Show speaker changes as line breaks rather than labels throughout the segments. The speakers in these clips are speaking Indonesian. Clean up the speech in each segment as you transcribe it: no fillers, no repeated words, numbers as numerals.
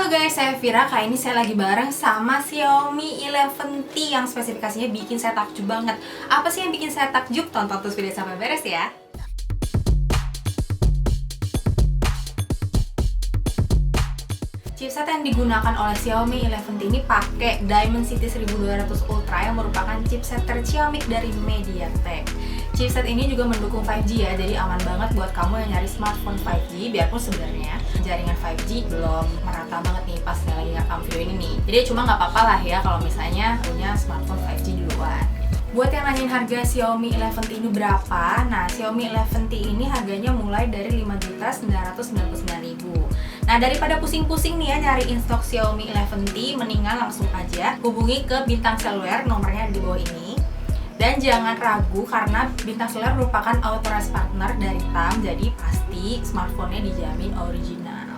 Halo guys, saya Vira. Kali ini saya lagi bareng sama Xiaomi 11T yang spesifikasinya bikin saya takjub banget. Apa sih yang bikin saya takjub? Tonton terus video sampai beres ya. Chipset yang digunakan oleh Xiaomi 11T ini pakai Dimensity 1200 Ultra yang merupakan chipset terciamik dari MediaTek. Chipset ini juga mendukung 5G ya, jadi aman banget buat kamu yang nyari smartphone 5G, biarpun sebenarnya jaringan 5G belum merata banget nih pas saya lagi ngerekam video ini nih. Jadi cuma nggak apa-apa lah ya kalau misalnya punya smartphone 5G duluan. Buat yang nanyain harga Xiaomi 11T ini berapa, nah Xiaomi 11T ini harganya mulai dari 5.999.000. Nah daripada pusing-pusing nih ya nyari in-stock Xiaomi 11T, mendingan langsung aja hubungi ke Bintang Seluler, nomornya di bawah ini. Dan jangan ragu karena Bintang Seluler merupakan authorized partner dari TAM, jadi pasti smartphone-nya dijamin original.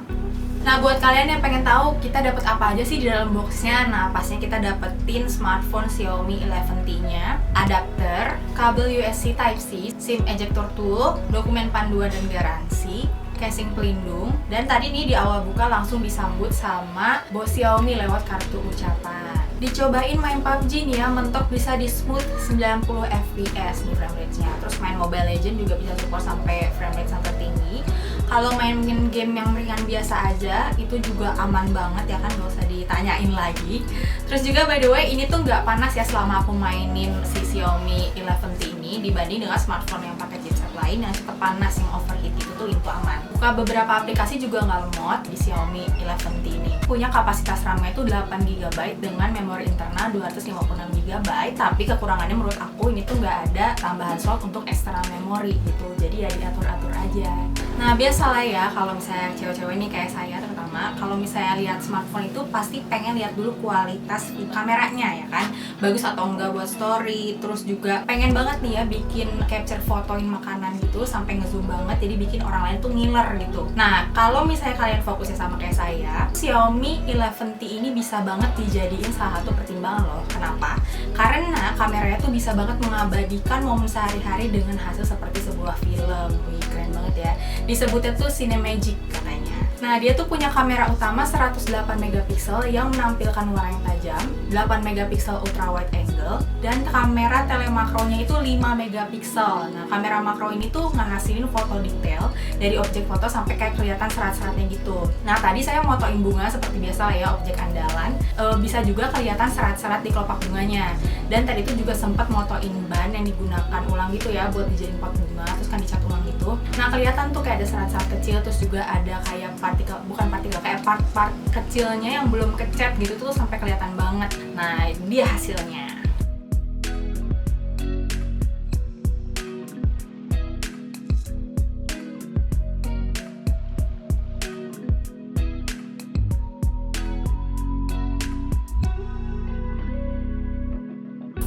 Nah buat kalian yang pengen tahu kita dapat apa aja sih di dalam boxnya, nah pastinya kita dapetin smartphone Xiaomi 11T-nya, adapter, kabel USB Type-C, SIM ejector tool, dokumen panduan dan garansi, casing pelindung, dan tadi nih di awal buka langsung disambut sama bos Xiaomi lewat kartu ucapan. Dicobain main PUBG nih ya, mentok bisa di smooth 90 fps nih frame rate-nya. Terus main Mobile Legends juga bisa support sampai frame rate yang tertinggi. Kalau main game yang ringan biasa aja, itu juga aman banget ya kan, gak usah ditanyain lagi. Terus juga by the way, ini tuh nggak panas ya selama aku mainin si Xiaomi 11T ini dibanding dengan smartphone yang pakai chipset lain yang cepet panas, yang overheat itu tuh aman. Buka beberapa aplikasi juga nggak lemot di Xiaomi 11T ini. Punya kapasitas RAM-nya itu 8GB dengan memori internal 256GB, tapi kekurangannya menurut aku ini tuh nggak ada tambahan slot untuk external memory gitu, jadi ya diatur-atur aja. Nah biasalah ya kalau misalnya cewek-cewek ini kayak saya terutama, kalau misalnya lihat smartphone itu pasti pengen lihat dulu kualitas kameranya ya kan, bagus atau enggak buat story. Terus juga pengen banget nih ya bikin capture fotoin makanan gitu sampai ngezoom banget, jadi bikin orang lain tuh ngiler gitu. Nah kalau misalnya kalian fokusnya sama kayak saya, Xiaomi 11T ini bisa banget dijadiin salah satu pertimbangan loh. Kenapa? Karena kameranya tuh bisa banget mengabadikan momen sehari-hari dengan hasil seperti sebuah film. Wih keren banget ya. Disebutnya tuh Cinemagic katanya. Nah dia tuh punya kamera utama 108MP yang menampilkan warna yang tajam, 8MP ultra wide angle, dan kamera telemakronya itu 5MP. Nah kamera makro ini tuh ngehasilin foto detail dari objek foto sampai kayak kelihatan serat-seratnya gitu. Nah tadi saya motoin bunga seperti biasa lah ya, objek andalan. Bisa juga kelihatan serat-serat di kelopak bunganya. Dan tadi itu juga sempat motoin ban yang digunakan ulang gitu ya buat dijadiin pot bunga, terus kan dicat ulang gitu. Nah kelihatan tuh kayak ada serat-serat kecil, terus juga ada kayak kayak part-part kecilnya yang belum kecat gitu tuh sampai kelihatan banget. Nah dia hasilnya.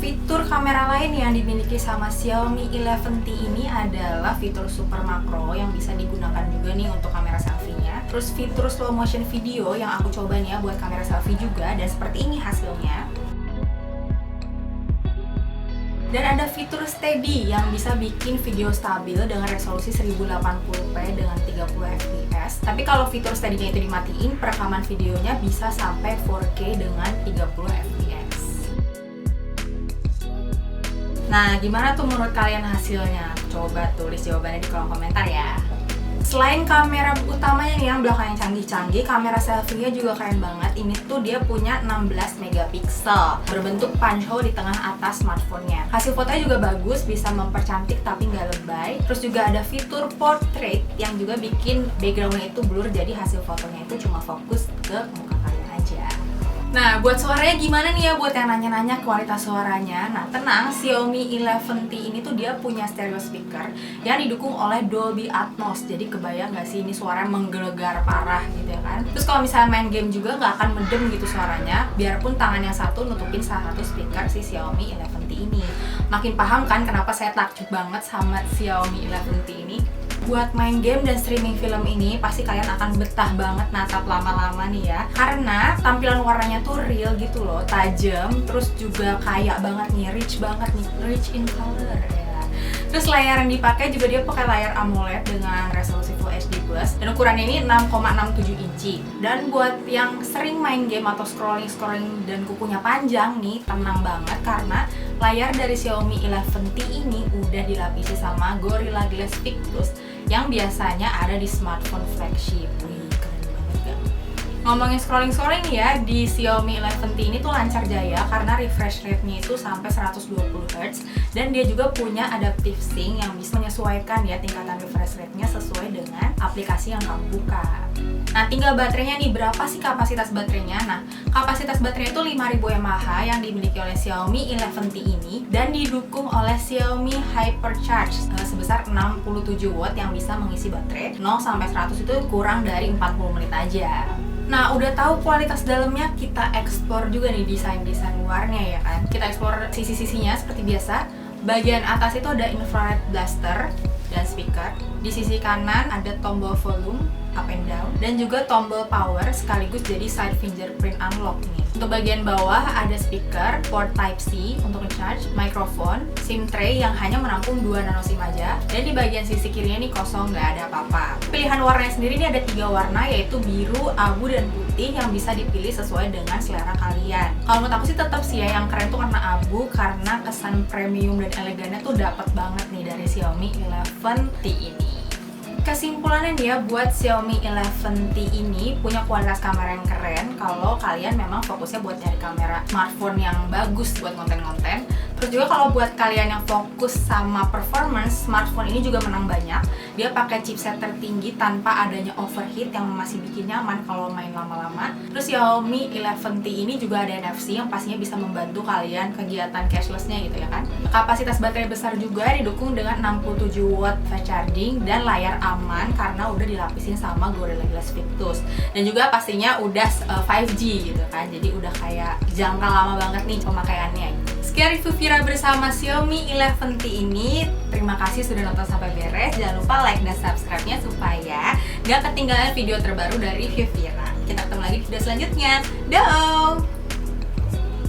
Fitur kamera lain yang dimiliki sama Xiaomi 11T ini adalah fitur super makro yang bisa digunakan juga nih untuk kamera selfie-nya. Terus fitur slow motion video yang aku coba nih ya buat kamera selfie juga, dan seperti ini hasilnya. Dan ada fitur steady yang bisa bikin video stabil dengan resolusi 1080p dengan 30fps. Tapi kalau fitur steady-nya itu dimatiin, perekaman videonya bisa sampai 4K dengan 30fps. Nah, gimana tuh menurut kalian hasilnya? Coba tulis jawabannya di kolom komentar ya. Selain kamera utamanya nih yang belakang yang canggih-canggih, kamera selfie-nya juga keren banget. Ini tuh dia punya 16MP, berbentuk punch hole di tengah atas smartphone-nya. Hasil fotonya juga bagus, bisa mempercantik tapi nggak lebay. Terus juga ada fitur portrait yang juga bikin background-nya itu blur, jadi hasil fotonya itu cuma fokus ke muka kalian aja. Nah, buat suaranya gimana nih ya buat yang nanya-nanya kualitas suaranya? Nah, tenang, Xiaomi 11T ini tuh dia punya stereo speaker yang didukung oleh Dolby Atmos. Jadi kebayang nggak sih ini suaranya menggelegar parah gitu ya kan? Terus kalau misalnya main game juga nggak akan medem gitu suaranya, biarpun tangan yang satu nutupin salah satu speaker si Xiaomi 11T ini. Makin paham kan kenapa saya takjub banget sama Xiaomi 11T ini? Buat main game dan streaming film ini pasti kalian akan betah banget natap lama-lama nih ya, karena tampilan warnanya tuh real gitu loh, tajam, terus juga kaya banget nih, rich banget nih, rich in color ya. Terus layar yang dipakai juga dia pakai layar AMOLED dengan resolusi Full HD+, Plus, dan ukurannya ini 6,67 inci. Dan buat yang sering main game atau scrolling dan kukunya panjang nih, tenang banget karena layar dari Xiaomi 11T ini udah dilapisi sama Gorilla Glass Victus yang biasanya ada di smartphone flagship. Wih, keren banget gak? Ngomongin scrolling ya, di Xiaomi 11T ini tuh lancar jaya karena refresh rate-nya itu sampai 120Hz, dan dia juga punya adaptive sync yang bisa menyesuaikan ya tingkatan refresh rate-nya sesuai dengan aplikasi yang kamu buka. Nah, tinggal baterainya nih, berapa sih kapasitas baterainya? Nah, kapasitas baterainya itu 5000 mAh yang dimiliki oleh Xiaomi 11T ini dan didukung oleh Xiaomi Hypercharge sebesar 67 watt yang bisa mengisi baterai 0 sampai 100 itu kurang dari 40 menit aja. Nah, udah tahu kualitas dalamnya, kita explore juga nih desain-desain luarnya ya kan. Kita explore sisi-sisinya seperti biasa. Bagian atas itu ada infrared blaster dan speaker. Di sisi kanan ada tombol volume up and down dan juga tombol power sekaligus jadi side fingerprint unlock nih. Untuk bagian bawah ada speaker, port Type-C untuk charge, mikrofon, SIM tray yang hanya menampung 2 nano SIM aja, dan di bagian sisi kirinya nih kosong, nggak ada apa-apa. Pilihan warnanya sendiri ini ada 3 warna, yaitu biru, abu, dan putih yang bisa dipilih sesuai dengan selera kalian. Kalau menurut aku sih tetap sih ya yang keren tuh karena abu, karena kesan premium dan elegannya tuh dapat banget nih dari Xiaomi 11T ini. Kesimpulannya dia buat Xiaomi 11T ini punya kualitas kamera yang keren kalau kalian memang fokusnya buat nyari kamera smartphone yang bagus buat konten-konten. Terus juga kalau buat kalian yang fokus sama performance, smartphone ini juga menang banyak. Dia pakai chipset tertinggi tanpa adanya overheat yang masih bikin nyaman kalau main lama-lama. Terus Xiaomi 11T ini juga ada NFC yang pastinya bisa membantu kalian kegiatan cashless-nya gitu ya kan. Kapasitas baterai besar juga didukung dengan 67 watt fast charging dan layar aman karena udah dilapisin sama Gorilla Glass Victus. Dan juga pastinya udah 5G gitu kan. Jadi udah kayak jangka lama banget nih pemakaiannya. Sekian review Vira bersama Xiaomi 11T ini. Terima kasih sudah nonton sampai beres. Jangan lupa like dan subscribe-nya supaya gak ketinggalan video terbaru dari review Vira. Kita ketemu lagi di video selanjutnya. Dah.